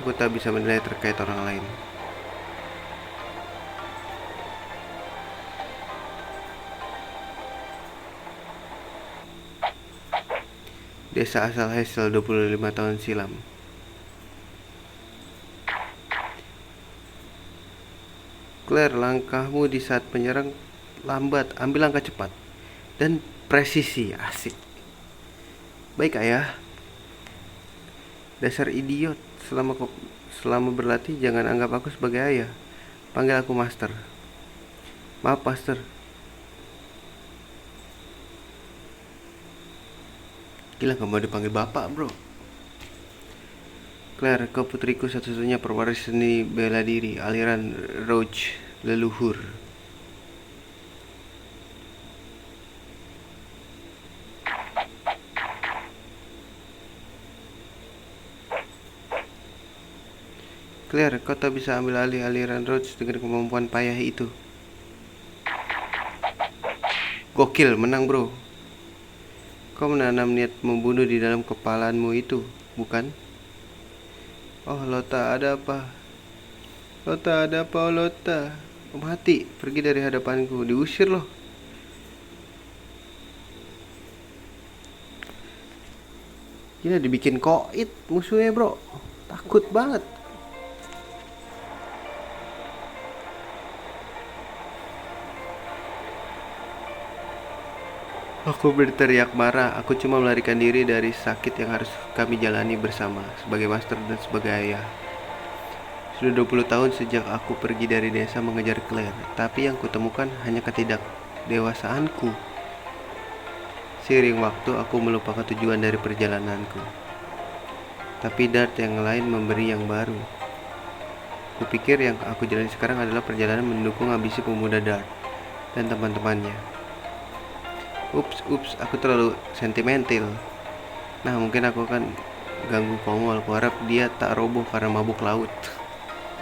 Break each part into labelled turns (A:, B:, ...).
A: Aku tak bisa menilai terkait orang lain. Desa asal Hazel 25 tahun silam. Claire, langkahmu di saat penyerang lambat. Ambil langkah cepat dan presisi. Asik. Baik ayah. Dasar idiot. Selama berlatih jangan anggap aku sebagai ayah. Panggil aku master. Maaf master. Gila, gak mau dipanggil bapak bro. Claire, kau putriku satu-satunya pewaris seni bela diri aliran Roach leluhur. Claire, kau tak bisa ambil alih aliran Roach dengan kemampuan payah itu. Gokil, menang bro. Kau menanam niat membunuh di dalam kepalamu itu, bukan? Oh Lota, ada apa? Lota, ada apa Lota? Mati, pergi dari hadapanku, diusir loh. Gila, dibikin koit musuhnya bro. Takut banget. Aku berteriak marah. Aku cuma melarikan diri dari sakit yang harus kami jalani bersama sebagai master dan sebagai ayah. Sudah 20 tahun sejak aku pergi dari desa mengejar Claire, tapi yang kutemukan hanya ketidakdewasaanku. Seiring waktu aku melupakan tujuan dari perjalananku. Tapi Dart yang lain memberi yang baru. Kupikir yang aku jalani sekarang adalah perjalanan mendukung ambisi pemuda Dart dan teman-temannya. Ups, aku terlalu sentimental. Nah, mungkin aku akan ganggu Kongol. Kuharap dia tak roboh karena mabuk laut.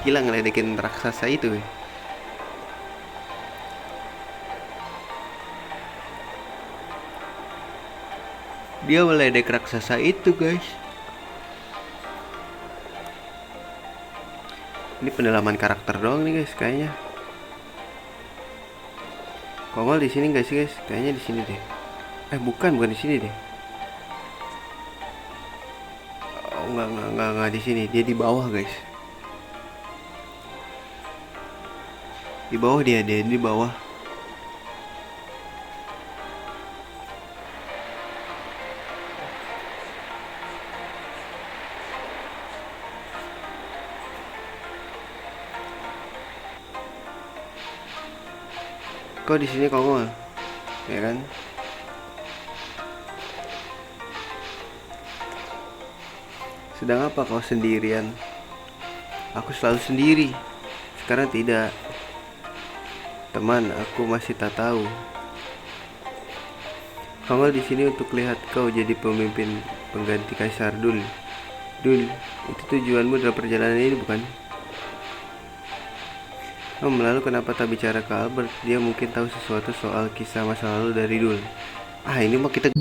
A: Gila, ngeledekin raksasa itu. Dia meledek raksasa itu, guys. Ini pendalaman karakter doang nih, guys, kayaknya. Kongol di sini enggak sih, guys? Kayaknya di sini deh. Bukan di sini deh. Oh, enggak di sini. Dia di bawah, guys. Di bawah dia di bawah. Kau di sini Kongol, ya kan? Sedang apa kau sendirian? Aku selalu sendiri. Sekarang tidak. Teman, aku masih tak tahu. Kongol di sini untuk lihat kau jadi pemimpin pengganti Kaisar Dul. Dul, itu tujuanmu dalam perjalanan ini bukan? Lalu kenapa tak bicara ke Albert? Dia mungkin tahu sesuatu soal kisah masa lalu dari Dul. Ini mah kita